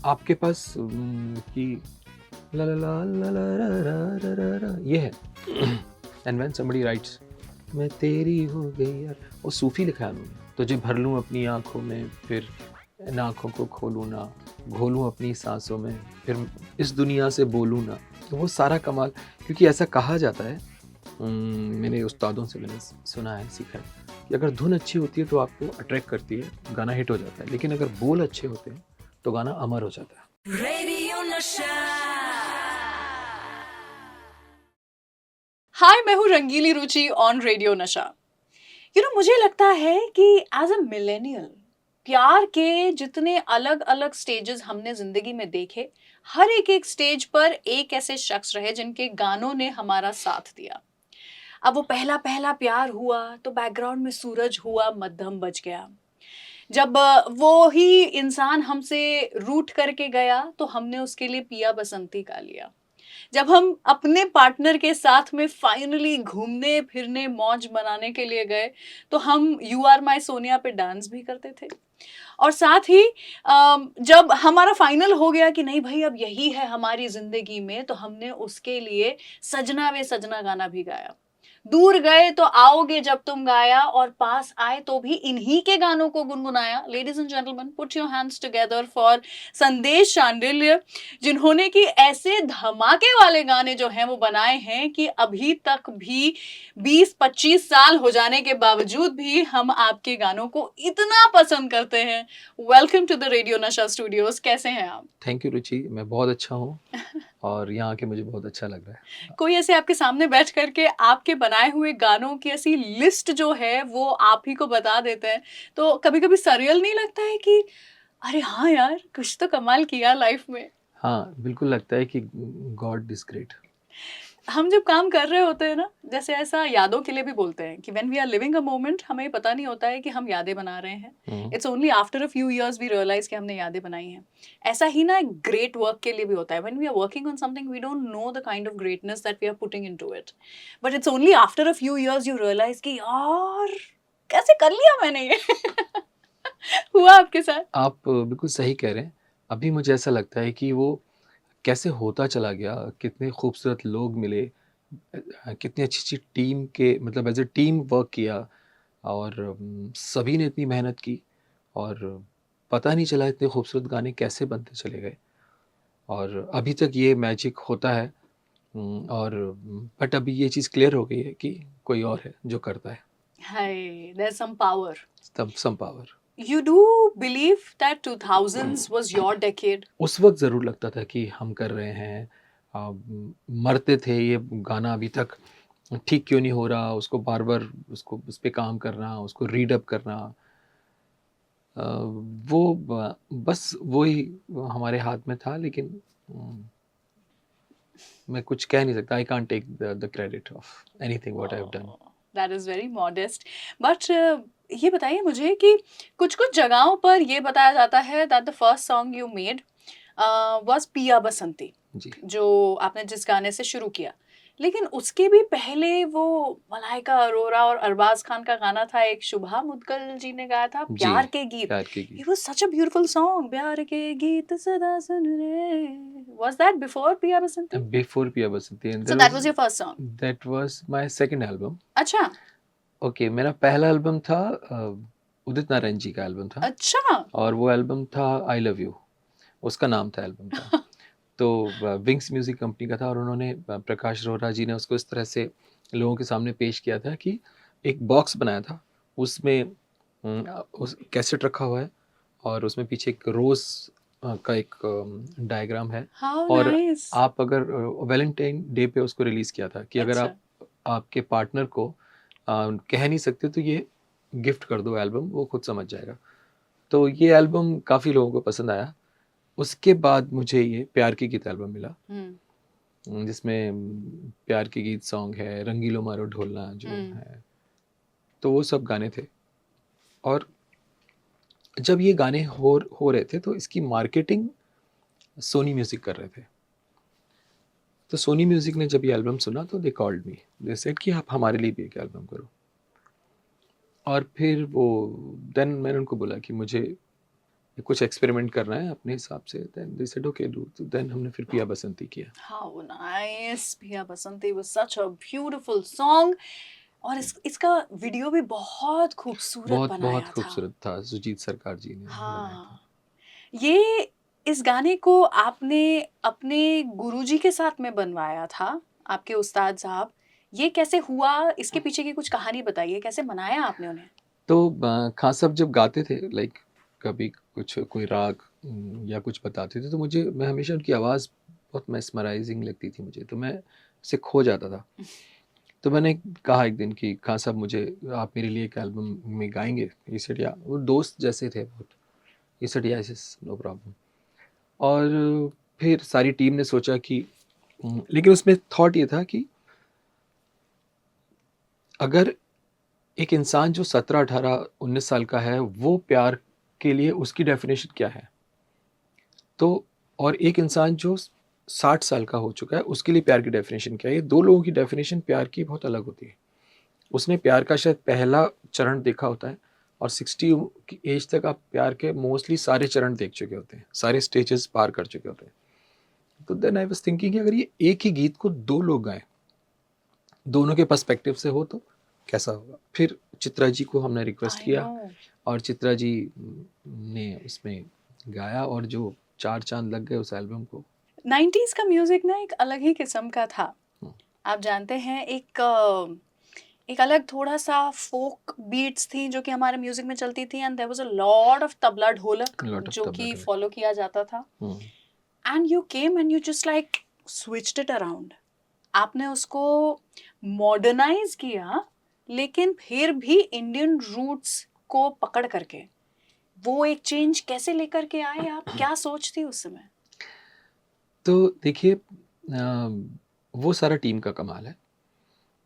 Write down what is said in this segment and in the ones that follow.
आपके पास कि ला ला ला ला ला रा रा रा रा रा ये है एंड व्हेन समबडी राइट्स मैं तेरी हो गई यार, वो सूफी लिखा है उन्होंने, तुझे भर लूं अपनी आंखों में, फिर इन आंखों को खोलूं ना, घोलूं अपनी सांसों में, फिर इस दुनिया से बोलूं ना। तो वो सारा कमाल, क्योंकि ऐसा कहा जाता है, मेरे उस्तादों से मैंने सुना है, सीखा है कि अगर धुन अच्छी होती है तो आपको अट्रैक्ट करती है, गाना हिट हो जाता है, लेकिन अगर बोल अच्छे होते हैं तो गाना अमर हो जाता है। रेडियो नशा। हाय, मैं हूँ रंगीली रुचि ऑन रेडियो नशा। मुझे लगता है कि एज अ मिलेनियल प्यार के जितने अलग अलग स्टेजेस हमने जिंदगी में देखे, हर एक स्टेज पर एक ऐसे शख्स रहे जिनके गानों ने हमारा साथ दिया। अब वो पहला पहला प्यार हुआ तो बैकग्राउंड में सूरज हुआ मध्यम बज गया। जब वो ही इंसान हमसे रूठ करके गया तो हमने उसके लिए पिया बसंती गा लिया। जब हम अपने पार्टनर के साथ में फाइनली घूमने फिरने मौज मनाने के लिए गए तो हम यू आर माई सोनिया पे डांस भी करते थे। और साथ ही जब हमारा फाइनल हो गया कि नहीं भाई अब यही है हमारी जिंदगी में, तो हमने उसके लिए सजना वे सजना गाना भी गाया। दूर गए तो आओगे जब तुम गाया, और पास आए तो भी इन्हीं के गानों को गुनगुनाया। Ladies and gentleman, put your hands together for Sandesh Shandilya, जिन्होंने कि ऐसे धमाके वाले गाने जो हैं वो बनाए हैं कि अभी तक भी 20-25 साल हो जाने के बावजूद भी हम आपके गानों को इतना पसंद करते हैं। वेलकम टू द रेडियो नशा स्टूडियोज। कैसे हैं आप? थैंक यू रुचि, मैं बहुत अच्छा हूँ और यहाँ आके मुझे बहुत अच्छा लग रहा है। कोई ऐसे आपके सामने बैठ करके आपके बनाए हुए गानों की ऐसी लिस्ट जो है वो आप ही को बता देते हैं, तो कभी कभी सरियल नहीं लगता है कि अरे हाँ यार, कुछ तो कमाल किया लाइफ में? हाँ, बिल्कुल लगता है कि गॉड इज ग्रेट। हम जब काम कर रहे होते हैं ना, जैसे ऐसा यादों के लिए भी बोलते हैं कि when we are living a moment, हमें पता नहीं होता है कि हम यादें बना रहे हैं। It's only after a few years we realise कि हमने यादें बनाई हैं। ऐसा ही ना ग्रेट वर्क के लिए भी होता है। When we are working on something we don't know the kind of greatness that we are putting into it, but it's only after a few years you realise कि यार कैसे कर लिया मैंने ये। हुआ आपके साथ? आप बिल्कुल सही कह रहे हैं। अभी मुझे ऐसा लगता है कि वो कैसे होता चला गया, कितने खूबसूरत लोग मिले, कितनी अच्छी-अच्छी टीम के मतलब एज़ अ टीम वर्क किया और सभी ने इतनी मेहनत की और पता नहीं चला इतने खूबसूरत गाने कैसे बनते चले गए और अभी तक ये मैजिक होता है। और बट अभी ये चीज़ क्लियर हो गई है कि कोई और है जो करता है। Hi, there some power. Some power. You do believe that 2000s was your decade? उस वक़्त ज़रूर लगता था कि हम कर रहे हैं। मरते थे ये गाना अभी तक ठीक क्यों नहीं हो रहा, उसको बार-बार उसको उस पे काम करना, उसको रीडअप करना। वो बस वही हमारे हाथ में था, लेकिन मैं कुछ कह नहीं सकता। I can't take the credit of anything what I have done. That is very modest. But ये बताइए मुझे कि कुछ कुछ जगहों पर ये बताया जाता है that the first song you made was पिया बसंती, जी। जो आपने जिस गाने से शुरू किया। लेकिन उसके भी पहले वो मलाइका अरोरा और अरबाज खान का गाना था, एक शुभा मुद्गल जी ने गाया था, जी, प्यार के गीत। प्यार के गीत। It was such a beautiful song, प्यार के गीत सदा सुन रे। Was that before Piya Basanti? Before Piya Basanti and so that was your first song? That was my second album. अच्छा। ओके, मेरा पहला एल्बम था उदित नारायण जी का एल्बम था अच्छा। और वो एल्बम था आई लव यू, उसका नाम था एल्बम का। तो विंग्स म्यूज़िक कंपनी का था और उन्होंने प्रकाश रोहरा जी ने उसको इस तरह से लोगों के सामने पेश किया था कि एक बॉक्स बनाया था, उसमें उस कैसेट रखा हुआ है और उसमें पीछे एक रोज़ का एक डायग्राम है। हाउ और नाइस। आप अगर वैलेंटाइन डे पे उसको रिलीज़ किया था कि अगर अच्छा। आप आपके पार्टनर को कह नहीं सकते तो ये गिफ्ट कर दो एल्बम, वो खुद समझ जाएगा। तो ये एल्बम काफ़ी लोगों को पसंद आया। उसके बाद मुझे ये प्यार के गीत एल्बम मिला, जिसमें प्यार के गीत सॉन्ग है, रंगीलो मारो ढोलना जो है, तो वो सब गाने थे। और जब ये गाने हो रहे थे तो इसकी मार्केटिंग सोनी म्यूज़िक कर रहे थे। तो सोनी म्यूज़िक ने जब ये एल्बम सुना तो they called me, they said कि आप हमारे लिए भी एक एल्बम करो। और फिर वो देन मैंने उनको बोला कि मुझे कुछ एक्सपेरिमेंट करना है अपने हिसाब से, then they said okay do, तो देन हमने फिर पिया बसंती किया। How nice, Piya Basanti was such a beautiful song. और इसका वीडियो भी बहुत खूबसूरत बहुत बहुत बनाया था। खूबसूरत था, सुजीत सरकार जी ने बनाया था। हाँ, ये इस गाने को आपने अपने गुरुजी के साथ में बनवाया था, आपके उस्ताद साहब। ये कैसे हुआ? इसके पीछे की कुछ कहानी बताइए, कैसे मनाया आपने उन्हें? तो खान साहब जब गाते थे, लाइक कभी कुछ कोई राग या कुछ बताते थे, तो मैं हमेशा उनकी आवाज़ बहुत मेस्मराइजिंग लगती थी मुझे, तो मैं उससे खो जाता था। तो मैंने कहा एक दिन कि खान साहब मुझे, आप मेरे लिए एक एल्बम में गाएंगे? ही सेड या, वो दोस्त जैसे थे बहुत। He said yes, no problem. और फिर सारी टीम ने सोचा कि लेकिन उसमें थॉट ये था कि अगर एक इंसान जो 17, 18, 19 साल का है, वो प्यार के लिए उसकी डेफिनेशन क्या है? तो और एक इंसान जो 60 साल का हो चुका है, उसके लिए प्यार की डेफिनेशन क्या है? ये 2 लोगों की डेफिनेशन प्यार की बहुत अलग होती है। उसने प्यार का शायद पहला चरण देखा होता है, और 60 की एज तक आप प्यार के मोस्टली सारे चरण देख चुके होते हैं, सारे स्टेजेस पार कर चुके होते हैं। तो देन आई वाज थिंकिंग कि अगर ये एक ही गीत को 2 लोग गाएँ, दोनों के पर्सपेक्टिव से हो, तो कैसा होगा? फिर चित्रा जी को हमने रिक्वेस्ट आई किया, नो। और चित्रा जी ने उसमें गाया, और जो 4 चाँद लग गए उस एल्बम को। 90s का म्यूजिक ना एक अलग ही किस्म का था। हुँ, आप जानते हैं, एक अलग थोड़ा-सा फ़ोक बीट्स थी जो कि हमारे म्यूज़िक में चलती थी, and there was a lot of tabla dholak lot of जो तबला कि करेक्ट। फ़ॉलो किया जाता था। Hmm, and you came and you just like switched it around. आपने उसको मॉडर्नाइज़ किया, लेकिन फिर भी इंडियन रूट्स को पकड़ करके। वो एक चेंज कैसे लेकर के आए आप? क्या सोच थी उस समय? तो देखिए, वो सारा टीम का कमाल है।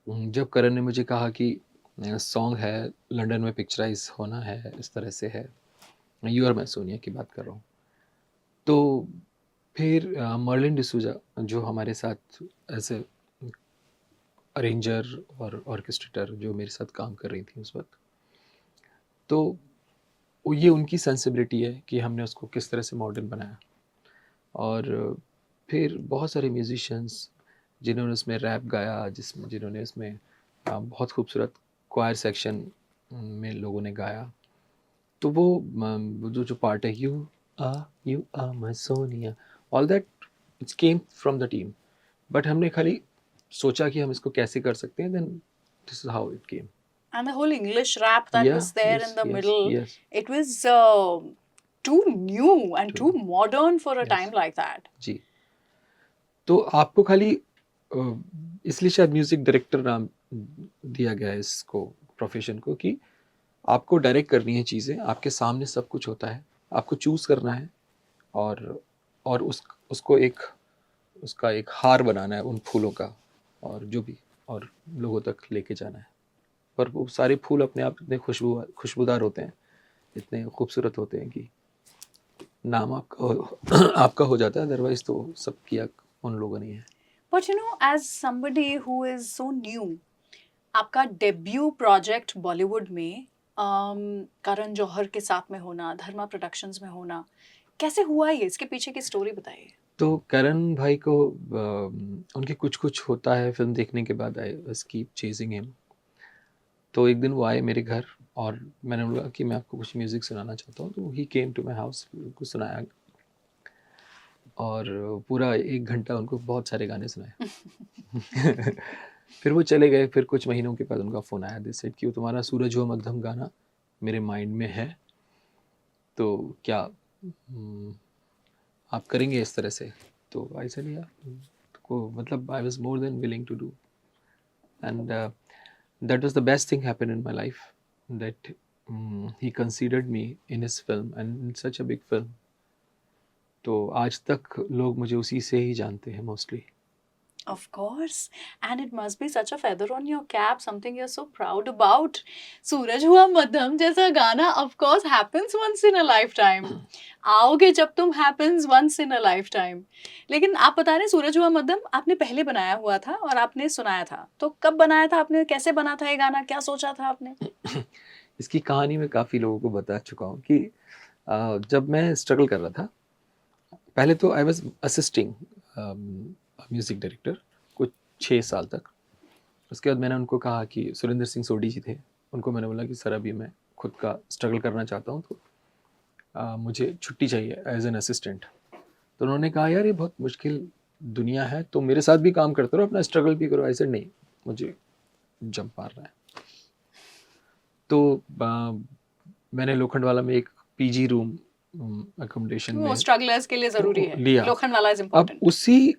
जब करण ने मुझे कहा कि सॉन्ग है, लंदन में पिक्चराइज़ होना है, इस तरह से है, यू और मैं सोनिया की बात कर रहा हूँ। तो फिर मर्लिन डिसूज़ा जो हमारे साथ एज़ अ अरेंजर और ऑर्केस्ट्रेटर जो मेरे साथ काम कर रही थी उस वक़्त, तो ये उनकी सेंसिबिलिटी है कि हमने उसको किस तरह से मॉडर्न बनाया। और फिर बहुत सारे म्यूज़िशियन्स जिन्होंने उसमें रैप गाया, जिन्होंने उसमें बहुत खूबसूरत क्वायर सेक्शन में लोगों ने गाया। तो वो जो पार्ट है, you are my Sonia, all that it's came from the team. But हमने खाली सोचा कि हम इसको कैसे कर सकते हैं, then this is how it came. And the whole English rap that या was there in yes, the yes, middle, yes, it was too new and too too modern for a yes, time like that. जी। तो आपको खाली इसलिए शायद music director नाम दिया गया है इसको, प्रोफ़ेशन को, कि आपको डायरेक्ट करनी है चीज़ें, आपके सामने सब कुछ होता है, आपको चूज़ करना है, और उसको उसका एक हार बनाना है उन फूलों का, और जो भी, और लोगों तक लेके जाना है। पर वो सारे फूल अपने आप इतने खुशबूदार होते हैं, इतने खूबसूरत होते हैं कि नाम आपका हो जाता है, अदरवाइज़ तो सब किया उन लोगों ने ही है। But you know, as somebody who is so new, आपका डेब्यू प्रोजेक्ट बॉलीवुड में करण जौहर के साथ में होना, धर्मा प्रोडक्शंस में होना, कैसे हुआ ये? इसके पीछे की स्टोरी बताइए। तो करण भाई को उनके कुछ-कुछ होता है फ़िल्म देखने के बाद, I was keep chasing him. तो एक दिन वो आए मेरे घर, और मैंने बोला कि मैं आपको कुछ म्यूज़िक सुनाना चाहता हूँ, तो ही केम टू माय हाउस, उनको सुनाया, और पूरा 1 घंटा उनको बहुत सारे गाने सुनाए। फिर वो चले गए, फिर कुछ महीनों के बाद उनका फ़ोन आया, दे सेड कि वो तुम्हारा सूरज हुआ मध्यम गाना मेरे माइंड में है, तो क्या आप करेंगे इस तरह से? तो आई सेड या, को मतलब I was more than willing to do, and that was the best thing happened in my life, that he considered me in his film, and in such a big film. तो आज तक लोग मुझे उसी से ही जानते हैं mostly. Of course, and it must be such a feather on your cap, something you're so proud about. सूरज हुआ मध्यम जैसा गाना of course happens once in a lifetime. आओगे जब तुम happens once in a lifetime. लेकिन आप बता रहे हैं सूरज हुआ मध्यम आपने पहले बनाया हुआ था और आपने सुनाया था। तो कब बनाया था आपने? कैसे बना था ये गाना? क्या सोचा था आपने? इसकी कहानी मैं काफ़ी लोगों को बता चुका हूँ कि जब मैं स्ट्रगल कर रहा था, पहले तो I was assisting music director कुछ 6 साल तक। उसके बाद मैंने उनको कहा कि सुरेंद्र सिंह सोडी जी थे, उनको मैंने बोला कि सर अभी मैं खुद का स्ट्रगल करना चाहता हूँ, तो मुझे छुट्टी चाहिए एज एन असिस्टेंट। तो उन्होंने कहा यार ये बहुत मुश्किल दुनिया है, तो मेरे साथ भी काम करते रहो, अपना स्ट्रगल भी करो। ऐसे नहीं, मुझे जंप मारना है। तो मैंने लोखंडवाला में एक पीजी रूम अकोमोडेशन वो में स्ट्रगलर्स के लिए जरूरी है, लिया। लोखंडवाला इज अब इम्पोर्टेंट।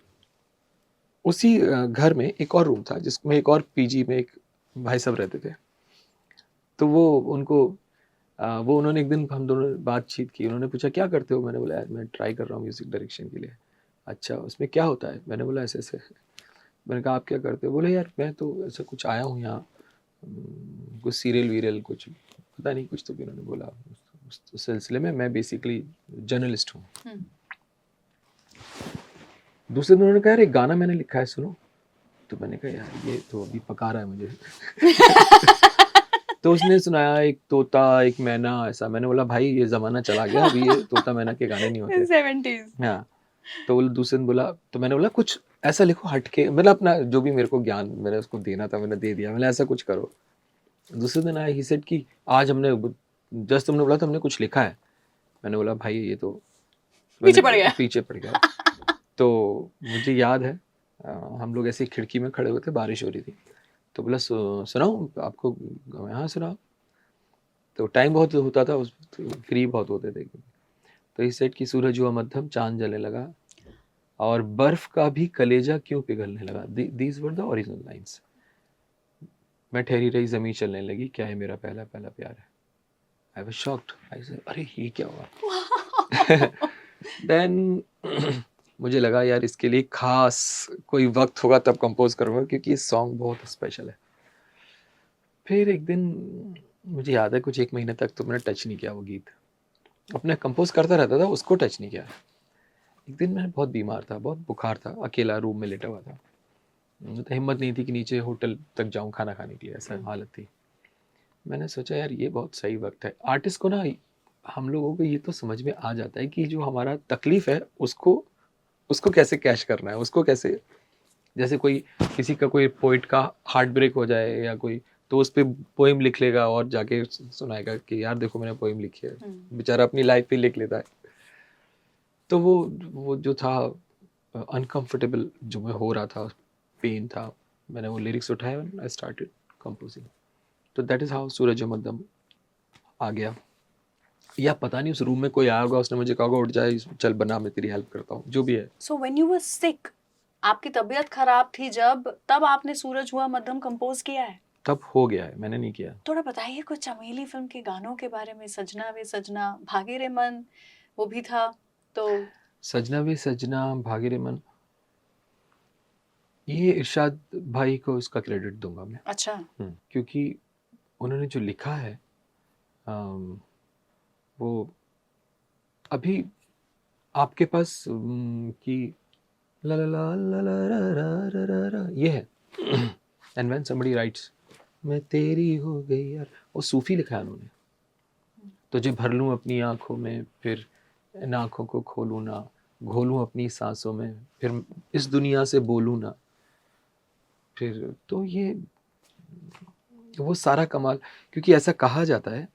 उसी घर में एक और रूम था जिसमें एक और पीजी में एक भाई साहब रहते थे। तो वो उन्होंने एक दिन हम दोनों बातचीत की। उन्होंने पूछा क्या करते हो? मैंने बोला यार मैं ट्राई कर रहा हूँ म्यूज़िक डायरेक्शन के लिए। अच्छा, उसमें क्या होता है? मैंने बोला ऐसे ऐसे। मैंने कहा आप क्या करते हो? बोले यार मैं तो ऐसा कुछ आया हूँ यहाँ, कुछ सीरियल वीरियल कुछ पता नहीं कुछ, तो भी उन्होंने बोला उस सिलसिले में मैं बेसिकली जर्नलिस्ट हूँ। दूसरे दिन उन्होंने कहा यार एक गाना मैंने लिखा है सुनो। तो मैंने कहा यार ये तो अभी पका रहा है मुझे। तो उसने सुनाया एक तोता एक मैना ऐसा। मैंने बोला भाई ये ज़माना चला गया, अभी ये तोता मैना के गाने नहीं होते। 70s। हाँ। तो वो दूसरे दिन बोला, तो मैंने बोला कुछ ऐसा लिखो हटके, मतलब अपना जो भी मेरे को ज्ञान मैंने उसको देना था मैंने दे दिया। मैंने ऐसा कुछ करो। दूसरे दिन आया, ही सेड कि आज हमने जस्ट तुमने बोला था हमने कुछ लिखा है। मैंने बोला भाई ये तो पीछे पड़ गया। पीछे पड़ गया। तो मुझे याद है हम लोग ऐसे खिड़की में खड़े हुए थे, बारिश हो रही थी। तो बोला सुनाऊं आपको? हाँ सुनाओ। तो टाइम बहुत होता था उस, फ्री बहुत होते थे। तो इस सेट की सूरज हुआ मध्यम, चांद जलने लगा और बर्फ का भी कलेजा क्यों पिघलने लगा। These were the original lines. मैं ठहरी रही जमीन चलने लगी, क्या है मेरा पहला पहला प्यार है। I was shocked. I said अरे ये क्या हुआ? देन मुझे लगा यार इसके लिए खास कोई वक्त होगा तब कंपोज करूँगा, क्योंकि ये सॉन्ग बहुत स्पेशल है। फिर एक दिन मुझे याद है कुछ 1 महीने तक तो मैंने टच नहीं किया वो गीत। अपने कंपोज करता रहता था, उसको टच नहीं किया। एक दिन मैं बहुत बीमार था, बहुत बुखार था, अकेला रूम में लेटा हुआ था। मुझे तो हिम्मत नहीं थी कि नीचे होटल तक जाऊं खाना खाने के लिए, ऐसा हालत थी। मैंने सोचा यार ये बहुत सही वक्त है। आर्टिस्ट को ना, हम लोगों को ये तो समझ में आ जाता है कि जो हमारा तकलीफ है उसको उसको कैसे कैश करना है, उसको कैसे, जैसे कोई किसी का कोई पोइट का हार्ट ब्रेक हो जाए या कोई, तो उस पर पोइम लिख लेगा और जाके सुनाएगा कि यार देखो मैंने पोइम लिखी है। बेचारा अपनी लाइफ पे लिख लेता है। तो वो जो था अनकंफर्टेबल जो मैं हो रहा था, पेन था, मैंने वो लिरिक्स उठाए और आई स्टार्टेड कंपोजिंग। तो दैट इज़ हाउ सूरज मध्यम आ गया। या पता नहीं उस रूम में कोई आया होगा, उसने मुझे कहा होगा उठ जाए चल बना, मैं तेरी हेल्प करता हूँ, जो भी है। सो व्हेन यू वर सिक, आपकी तबीयत खराब थी जब, तब आपने सूरज हुआ मध्यम कंपोज किया है? तब हो गया है, मैंने नहीं किया। थोड़ा बताइए कुछ चमेली फिल्म के गानों के बारे में। सजना वे सजना, भागे रे मन, वो भी था। तो सजना वे सजना, भागे रे मन, ये इरशाद भाई को इसका क्रेडिट दूंगा मैं। अच्छा। क्योंकि उन्होंने जो लिखा है वो अभी आपके पास कि ला ला ला ला ला रा रा रा रा रा ये है। एंड व्हेन समबडी राइट्स मैं तेरी हो गई यार, वो सूफी लिखा है उन्होंने। तुझे भर लूं अपनी आंखों में, फिर इन आंखों को खोलूं ना, घोलूं अपनी सांसों में, फिर इस दुनिया से बोलूं ना। फिर तो ये वो सारा कमाल, क्योंकि ऐसा कहा जाता है,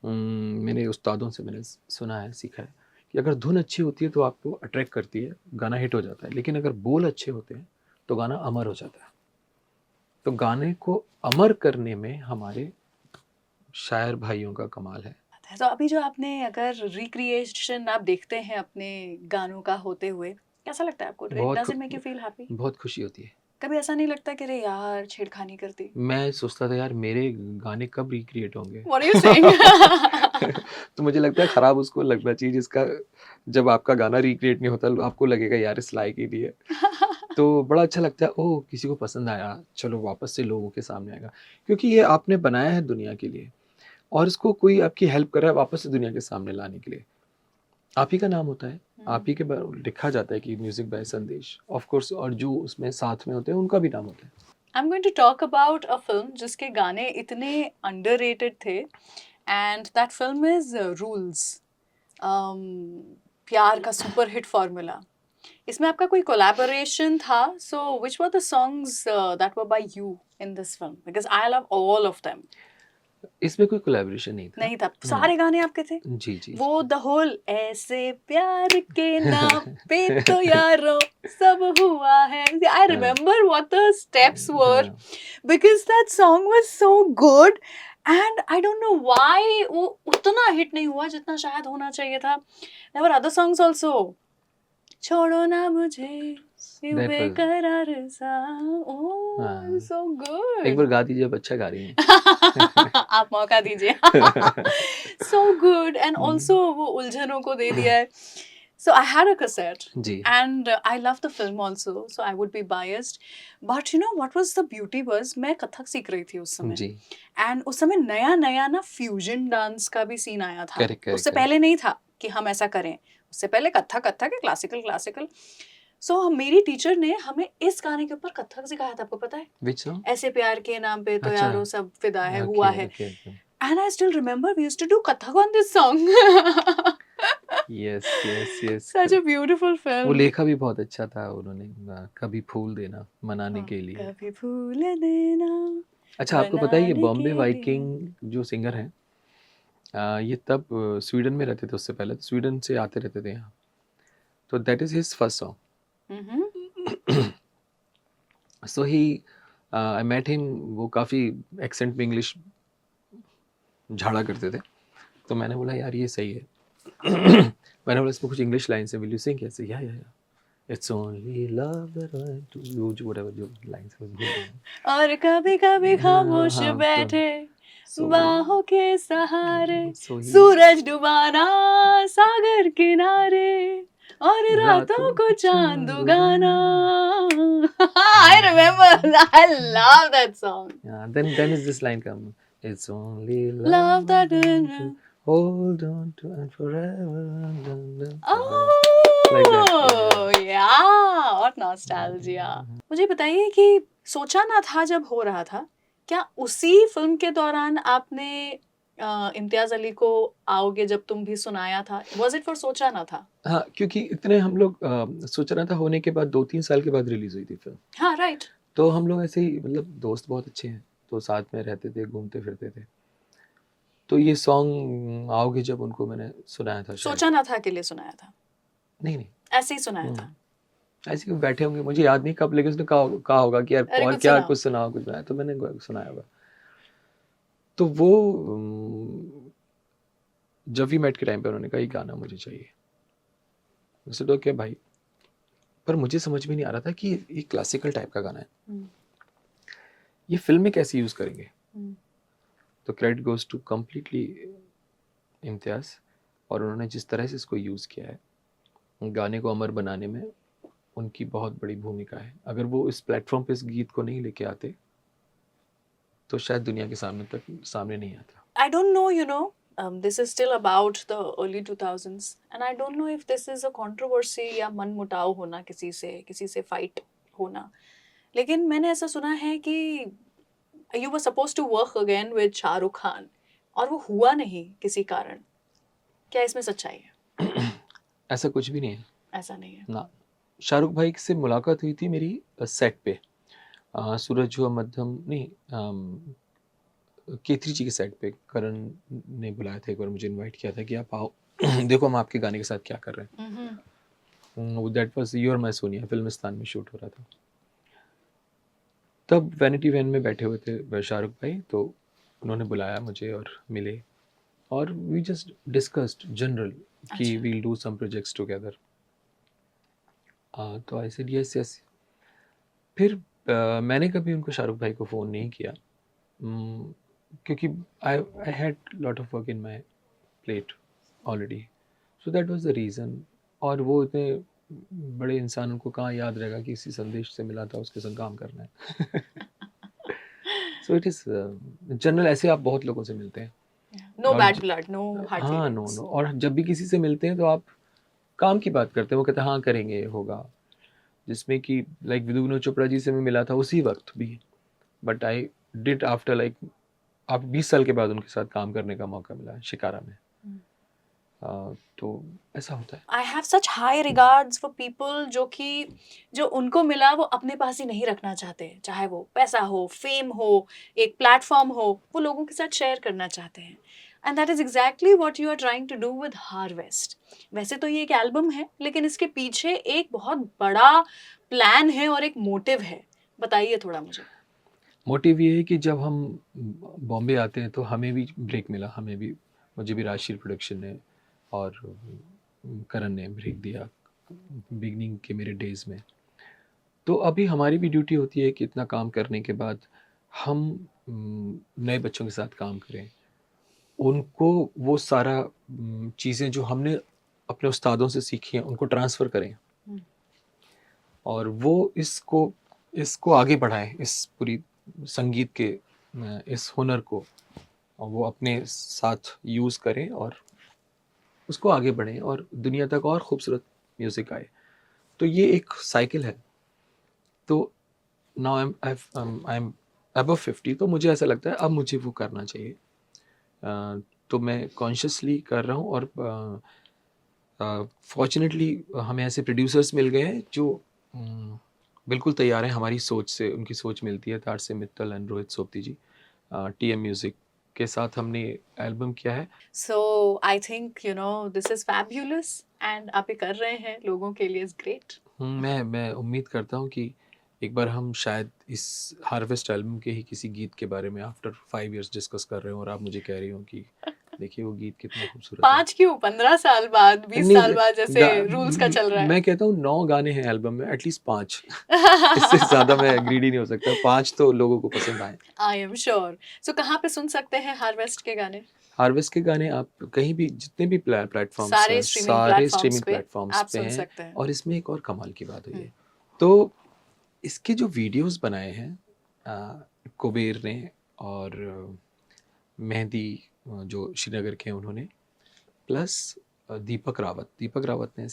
मेरे उस्तादों से मैंने सुना है, सीखा है कि अगर धुन अच्छी होती है तो आपको अट्रैक्ट करती है, गाना हिट हो जाता है। लेकिन अगर बोल अच्छे होते हैं तो गाना अमर हो जाता है। तो गाने को अमर करने में हमारे शायर भाइयों का कमाल है। तो अभी जो आपने अगर रिक्रिएशन आप देखते हैं अपने गानों का होते हुए, कैसा लगता है आपको? Does it make you feel happy? बहुत खुशी होती है। कभी ऐसा नहीं लगता कि अरे यार छेड़खानी कर दी? मैं सोचता था यार मेरे गाने कब रिक्रिएट होंगे। What are you saying? तो मुझे लगता है खराब उसको लगना चाहिए जिसका, जब आपका गाना रिक्रिएट नहीं होता आपको लगेगा यार इस लायक ही नहीं है। तो बड़ा अच्छा लगता है, ओह किसी को पसंद आया, चलो वापस से लोगों के सामने आएगा। क्योंकि ये आपने बनाया है दुनिया के लिए, और इसको कोई आपकी हेल्प कर रहा है वापस से दुनिया के सामने लाने के लिए। आप ही का नाम होता है, आप ही के लिखा जाता है कि म्यूजिक बाय संदेश, ऑफ कोर्स, और जो उसमें साथ में होते हैं उनका भी नाम होता है। I'm going to talk about a film जिसके गाने इतने underrated थे, and that film is Rules. प्यार का सुपर हिट फॉर्मूला, इसमें आपका कोई कोलैबोरेशन था? So which were the songs that were by you in this film, because I love all of them. इसमें कोई कोलैबोरेशन नहीं था। नहीं था, नो। सारे गाने आपके थे? जी, जी, वो जी। द होल ऐसे प्यार के नाम पे तो यारो सब हुआ है, आई हाँ, रिमेम्बर व्हाट द स्टेप्स वर, हाँ। because that song was so good and I don't know why वो उतना हिट नहीं हुआ जितना शायद होना चाहिए था. There were other songs also. छोड़ो ना मुझे यूं That was बेकरार सा. Oh, हाँ, so एक बार good. गा दीजिए, आप अच्छा गा रही हैं। आप मौका दीजिए. So good and also वो उलझनों को दे दिया है. So I had a cassette ji, and I love the film also, so I would be biased. But you know what was the beauty was, मैं कथक सीख रही थी उस समय. जी। एंड उस समय नया नया ना फ्यूजन डांस का भी सीन आया था. करेक्ट, करेक्ट, उससे करेक्ट। पहले नहीं था कि हम ऐसा करें. उससे पहले कथक कथक है, क्लासिकल क्लासिकल. सो मेरी टीचर ने हमें इस गाने के ऊपर कथक सिखाया था, आपको पता है? Which song? ऐसे प्यार के नाम पे तो अच्छा, यारो सब फिदा है हुआ ओके, है. Okay, okay. And I still remember we used to do kathak on this song. Yes, yes, yes. Such a beautiful वो फिल्म. लेखा भी बहुत अच्छा था उन्होंने, कभी फूल देना मनाने के लिए। कभी भूल देना अच्छा, आपको पता है ये बनाने बॉम्बे के लिए. वाइकिंग जो सिंगर हैं, ये तब स्वीडन में रहते थे, उससे पहले तो स्वीडन से आते रहते थे यहाँ। तो that is his first song. So he I met him, वो काफ़ी एक्सेंट में इंग्लिश झाड़ा करते थे। तो मैंने बोला यार ये सही है। मैंने बोला इसमें कुछ इंग्लिश लाइन से, विल यू सिंग? कैसे? या it's only love that I to you, जो व्हाटएवर जो लाइन्स वाज बोल रहे हैं। और कभी कभी खामोश हाँ, बैठे सो बाहों के सहारे, सो ही सूरज डुबाना सागर किनारे और रातों को चांद उगाना. I remember, I love that song. Yeah, then is this line come? It's only Love that to hold on to and forever. Oh, Like that. yeah, और nostalgia. मुझे बताइए कि सोचा ना था जब हो रहा था, क्या उसी फिल्म के दौरान आपने इम्तियाज अली को आओगे जब तुम भी सुनाया था? Was it for सोचा ना था? हाँ, क्योंकि इतने हम लोग सोच रहा था, होने के बाद 2-3 साल के बाद रिलीज हुई थी फिल्म। हाँ, राइट. तो हम लोग ऐसे ही, मतलब दोस्त बहुत अच्छे हैं, तो साथ में रहते थे, घूमते फिरते थे। तो ये सॉन्ग आओगे जब उनको मैंने सुनाया था शायद। सोचा ना था के लिए सुनाया था? नहीं। ऐसे ही सुनाया था? ऐसे ही बैठे होंगे, मुझे याद नहीं कब, लेकिन उसने कहा होगा कि यार अरे और कुछ क्या सुनाओ. कुछ सुनाओ, कुछ सुनाओ, तो मैंने सुनाया होगा। तो वो जब वी मेट के टाइम पे उन्होंने कहा ये गाना मुझे चाहिए। वैसे तो क्या भाई, पर मुझे समझ में नहीं आ रहा था कि ये क्लासिकल टाइप का गाना है, ये फिल्म में कैसे यूज़ करेंगे। तो क्रेडिट गोज टू कम्प्लीटली इम्तियाज़, और उन्होंने जिस तरह से इसको यूज़ किया है गाने को अमर बनाने में, उनकी बहुत बड़ी भूमिका है। अगर वो इस प्लेटफॉर्म पे इस गीत को नहीं लेके आते तो शायद दुनिया के सामने नहीं आता। I don't know, you know, this is still about the early 2000s and I don't know if this is a controversy या मन मुटाव होना किसी से फाइट होना, लेकिन मैंने ऐसा सुना है कि you were supposed to work again with Shahrukh Khan और वो हुआ नहीं किसी कारण. क्या इसमें सच्चाई है? ऐसा कुछ भी नहीं है ऐसा नहीं है ना। शाहरुख भाई से मुलाकात हुई थी मेरी सेट पे, सूरज हुआ मध्यम नहीं, केथरी जी के सेट पे करण ने बुलाया था, एक बार मुझे इनवाइट किया था कि आप आओ देखो हम आपके गाने के साथ क्या कर रहे हैं। That was you are my Sonia, Filmistan में शूट हो रहा था। तब वैनिटी वैन में बैठे हुए थे शाहरुख भाई, तो उन्होंने बुलाया मुझे और मिले, और वी जस्ट डिस्कस्ड जनरल कि we'll do some projects together. तो आई सेड यस यस। फिर मैंने कभी उनको शाहरुख भाई को फ़ोन नहीं किया, क्योंकि I had lot of work in my plate already, so that was the reason. और वो इतने बड़े इंसान को कहाँ याद रहेगा कि इसी संदेश से मिला था, उसके संग काम करना है। सो इट इज़ जनरल, ऐसे आप बहुत लोगों से मिलते हैं। No bad blood, no hard हाँ, नो, और जब भी किसी से मिलते हैं तो आप काम की बात करते हैं, वो कहते हैं हाँ करेंगे, होगा। जिसमें कि लाइक विदुनो चोपड़ा जी से मैं मिला था उसी वक्त भी, बट आई डिड आफ्टर 20 साल के बाद उनके साथ काम करने का मौका मिला शिकारा में। तो ऐसा होता है। I have such high regards for people जो उनको मिला वो अपने पास ही नहीं रखना चाहते, चाहे वो पैसा हो, फेम हो, एक प्लेटफॉर्म हो, वो लोगों के साथ शेयर करना चाहते हैं। And that is exactly what you are trying to do with harvest. वैसे तो ये एक एल्बम है, लेकिन इसके पीछे एक बहुत बड़ा प्लान है और एक मोटिव है। बताइए थोड़ा मुझे। मोटिव ये है कि जब हम बॉम्बे आते हैं तो हमें भी ब्रेक मिला, मुझे भी राजशील प्रोडक्शन ने और करण ने ब्रेक दिया बिगनिंग के मेरे डेज में। तो अभी हमारी भी ड्यूटी होती है कि इतना काम करने के बाद हम नए बच्चों के साथ काम करें, उनको वो सारा चीज़ें जो हमने अपने उस्तादों से सीखी हैं उनको ट्रांसफ़र करें और वो इसको आगे बढ़ाएं, इस पूरी संगीत के इस हुनर को और वो अपने साथ यूज़ करें और उसको आगे बढ़ें और दुनिया तक और खूबसूरत म्यूज़िक आए। तो ये एक साइकिल है। तो नाउ आई एम अबव 50, तो मुझे ऐसा लगता है अब मुझे वो करना चाहिए। तो मैं कॉन्शियसली कर रहा हूँ और फॉर्चुनेटली हमें ऐसे प्रोड्यूसर्स मिल गए हैं जो बिल्कुल तैयार हैं हमारी सोच से, उनकी सोच मिलती है। Tarse Mittal and Rohit Sopti ji TM music के साथ हमने एल्बम किया है। So I think this is fabulous and आप ये कर रहे हैं लोगों के लिए, इज ग्रेट। मैं उम्मीद करता हूँ कि एक बार हम शायद इस हार्वेस्ट एल्बम के ही किसी गीत के बारे में आफ्टर 5 इयर्स डिस्कस कर रहे हो और आप मुझे कह रही हो कि देखिए वो गीत कितना खूबसूरत है। 5 क्यों, 15 साल बाद, 20 नहीं, साल बाद, जैसे रूल्स का चल रहा है। मैं कहता हूँ 9 गाने हैं एल्बम में, एटलीस्ट 5 इससे ज़्यादा मैं ग्रीडी नहीं हो सकता। 5 तो लोगों को पसंद आए। I am sure. सो कहाँ पे सुन सकते हैं हार्वेस्ट के गाने? हार्वेस्ट के गाने आप कहीं भी, जितने भी प्लेटफॉर्म्स सारे हैं, स्ट्रीमिंग सारे प्लेटफॉर्म्स स्ट्रीमिंग पे प्लेटफॉर्म्स आप पे सुन हैं। सकते हैं। और इसमें एक और कमाल की बात हुई है, तो इसके जो वीडियोस बनाए हैं कुबेर ने और मेहदी जो श्रीनगर के हैं उन्होंने, प्लस दीपक रावत ने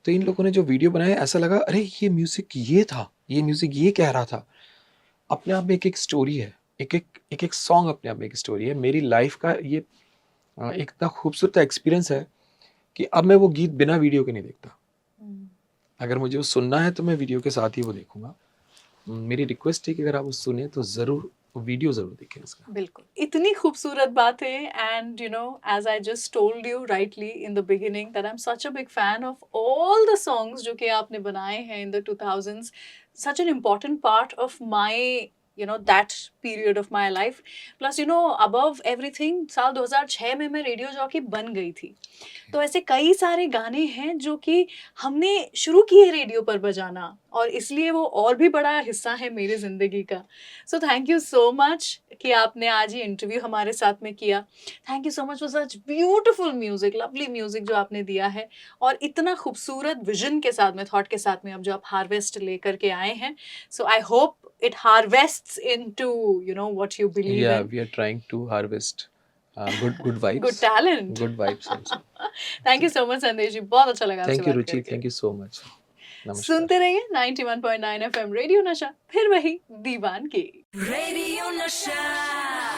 तो इन लोगों ने जो वीडियो बनाया ऐसा लगा अरे ये म्यूज़िक ये था, ये म्यूज़िक ये कह रहा था। अपने आप में एक स्टोरी है, एक सॉन्ग अपने आप में एक स्टोरी है। मेरी लाइफ का ये एक इतना खूबसूरत एक्सपीरियंस है कि अब मैं वो गीत बिना वीडियो के नहीं देखता। अगर मुझे वो सुनना है तो मैं वीडियो के साथ ही वो देखूंगा। मेरी रिक्वेस्ट है कि अगर आप वो सुने तो ज़रूर वीडियो ज़रूर देखें इसका। बिल्कुल, इतनी खूबसूरत बात है। And as I just told you rightly in the beginning that I am such a big fan of all the songs जो कि आपने बनाए हैं in the 2000s, such an important part of my that period of my life. Plus above everything, साल 2006 में मैं radio jockey बन गई थी। तो ऐसे कई सारे गाने हैं जो कि हमने शुरू किए रेडियो पर बजाना, और इसलिए वो और भी बड़ा हिस्सा है मेरी ज़िंदगी का। So thank you so much कि आपने आज ये इंटरव्यू हमारे साथ में किया। Thank you so much for such beautiful music, lovely music जो आपने दिया है, और इतना खूबसूरत विजन के साथ में, थॉट के साथ में अब जो आप हार्वेस्ट लेकर के आए हैं। So I hope it harvests into what you believe Yeah, in. we are trying to harvest good vibes. Good talent. Good vibes also. Thank you so much संदेश जी, बहुत अच्छा लगा आपसे Thank you बात रुचि, करके। thank you so much. नमस्कार। सुनते रहिए 91.9 FM रेडियो नशा, फिर वही दीवान की। Radio Nasha.